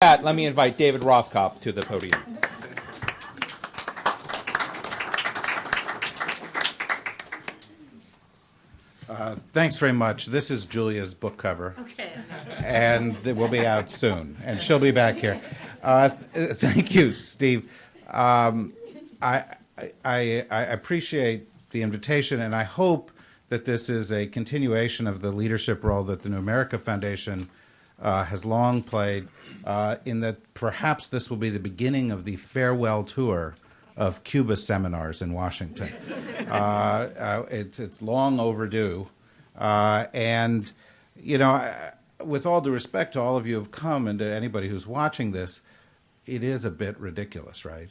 That, let me invite David Rothkopf to the podium. Thanks very much. This is Julia's book cover. Okay. And it will be out soon, and she'll be back here. Thank you, Steve. I appreciate the invitation, and I hope that this is a continuation of the leadership role that the New America Foundation has long played, in that perhaps this will be the beginning of the farewell tour of Cuba seminars in Washington. It's long overdue. And, you know, with all due respect to all of you who have come and to anybody who's watching this, it is a bit ridiculous, right?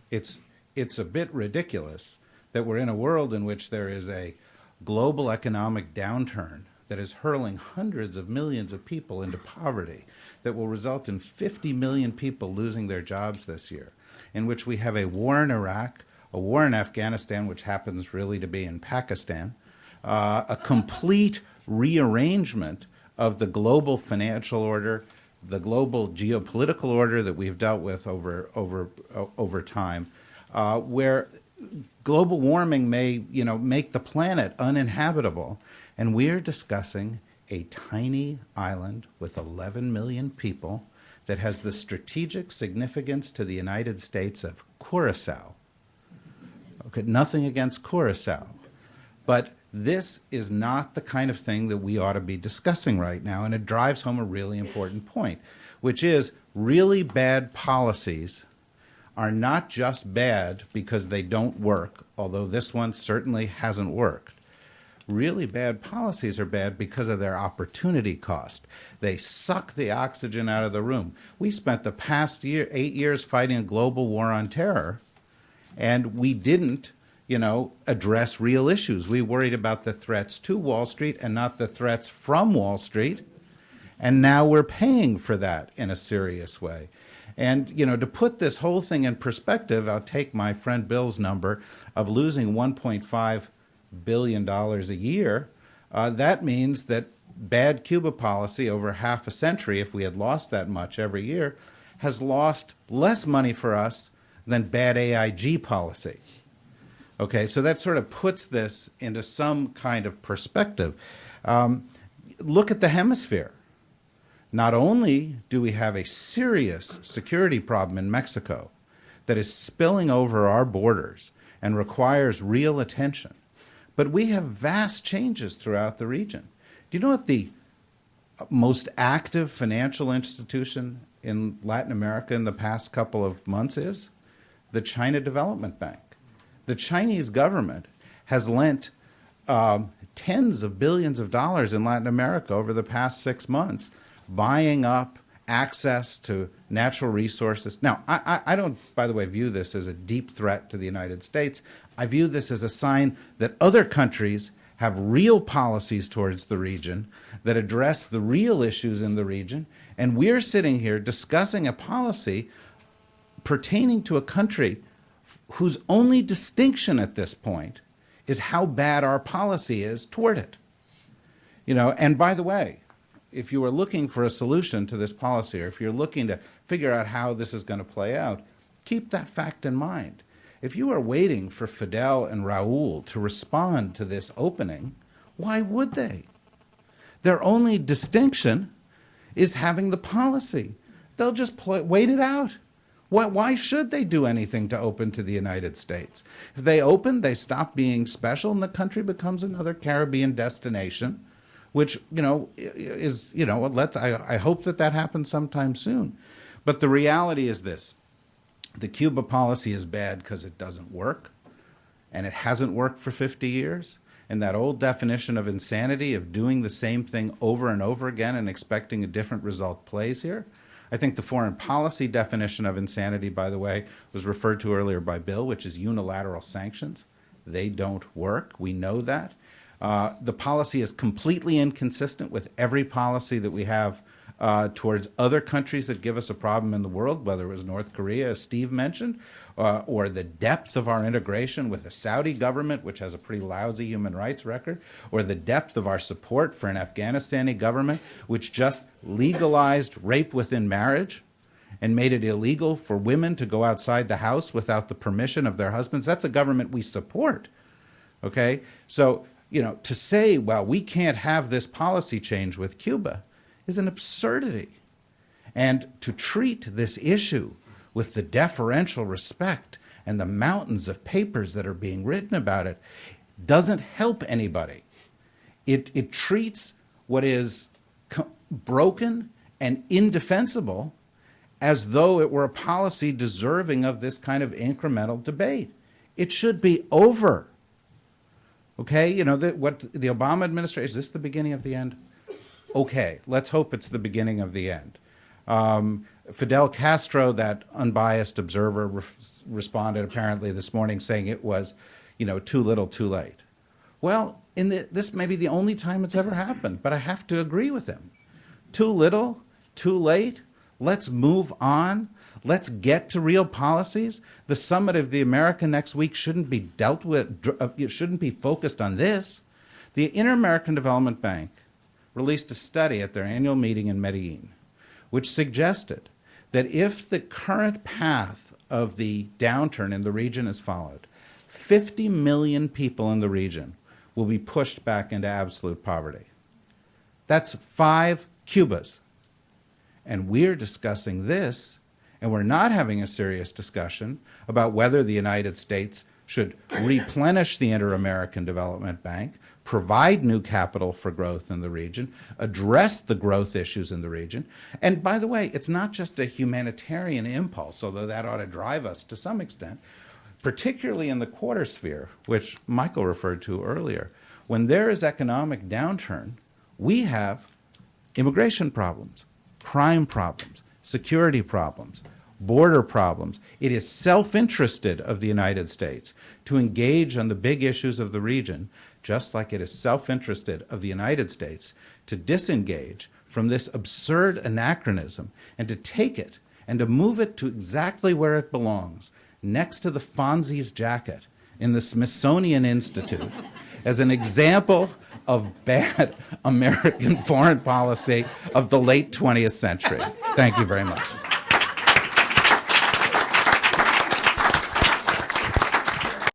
It's a bit ridiculous that we're in a world in which there is a global economic downturn that is hurling hundreds of millions of people into poverty, that will result in 50 million people losing their jobs this year, in which we have a war in Iraq, a war in Afghanistan, which happens really to be in Pakistan, a complete rearrangement of the global financial order, the global geopolitical order that we've dealt with over time, where global warming may, make the planet uninhabitable. And we're discussing a tiny island with 11 million people that has the strategic significance to the United States of Curacao. Okay, nothing against Curacao, but this is not the kind of thing that we ought to be discussing right now, and it drives home a really important point, which is really bad policies are not just bad because they don't work, although this one certainly hasn't worked. Really bad policies are bad because of their opportunity cost. They suck the oxygen out of the room. We spent the past 8 years fighting a global war on terror, and we didn't, address real issues. We worried about the threats to Wall Street and not the threats from Wall Street, and now we're paying for that in a serious way. And, to put this whole thing in perspective, I'll take my friend Bill's number of losing $1.5 billion a year. That means that bad Cuba policy over half a century, if we had lost that much every year, has lost less money for us than bad AIG policy. Okay, so that sort of puts this into some kind of perspective. Look at the hemisphere. Not only do we have a serious security problem in Mexico that is spilling over our borders and requires real attention, but we have vast changes throughout the region. Do you know what the most active financial institution in Latin America in the past couple of months is? The China Development Bank. The Chinese government has lent tens of billions of dollars in Latin America over the past 6 months, buying up access to natural resources. Now, I don't, by the way, view this as a deep threat to the United States. I view this as a sign that other countries have real policies towards the region that address the real issues in the region, and we're sitting here discussing a policy pertaining to a country whose only distinction at this point is how bad our policy is toward it. And by the way, if you are looking for a solution to this policy, or if you're looking to figure out how this is going to play out, keep that fact in mind. If you are waiting for Fidel and Raul to respond to this opening, why would they? Their only distinction is having the policy. They'll just wait it out. Why should they do anything to open to the United States? If they open, they stop being special, and the country becomes another Caribbean destination, which, is, I hope that happens sometime soon. But the reality is this. The Cuba policy is bad because it doesn't work, and it hasn't worked for 50 years. And that old definition of insanity of doing the same thing over and over again and expecting a different result plays here. I think the foreign policy definition of insanity, by the way, was referred to earlier by Bill, which is unilateral sanctions. They don't work. We know that. The policy is completely inconsistent with every policy that we have towards other countries that give us a problem in the world, whether it was North Korea, as Steve mentioned, or the depth of our integration with the Saudi government, which has a pretty lousy human rights record, or the depth of our support for an Afghanistani government, which just legalized rape within marriage. and made it illegal for women to go outside the house without the permission of their husbands. That's a government we support. Okay? So, to say, well, we can't have this policy change with Cuba is an absurdity. And to treat this issue with the deferential respect and the mountains of papers that are being written about it doesn't help anybody. It treats what is broken and indefensible as though it were a policy deserving of this kind of incremental debate. It should be over. Okay, what the Obama administration, is this the beginning of the end? Okay, let's hope it's the beginning of the end. Fidel Castro, that unbiased observer, responded apparently this morning saying it was, too little, too late. Well, this may be the only time it's ever happened, but I have to agree with him. Too little, too late. Let's move on. Let's get to real policies. The summit of the America next week shouldn't be dealt with. It shouldn't be focused on this. The Inter-American Development Bank released a study at their annual meeting in Medellin, which suggested that if the current path of the downturn in the region is followed, 50 million people in the region will be pushed back into absolute poverty. That's 5 Cubas. And we're discussing this, and we're not having a serious discussion about whether the United States should replenish the Inter-American Development Bank, provide new capital for growth in the region, address the growth issues in the region. And by the way, it's not just a humanitarian impulse, although that ought to drive us to some extent, particularly in the quarter sphere, which Michael referred to earlier. When there is economic downturn, we have immigration problems, crime problems, security problems, border problems. It is self-interested of the United States to engage on the big issues of the region, just like it is self-interested of the United States to disengage from this absurd anachronism and to take it and to move it to exactly where it belongs, next to the Fonzie's jacket in the Smithsonian Institute, as an example of bad American foreign policy of the late 20th century. Thank you very much.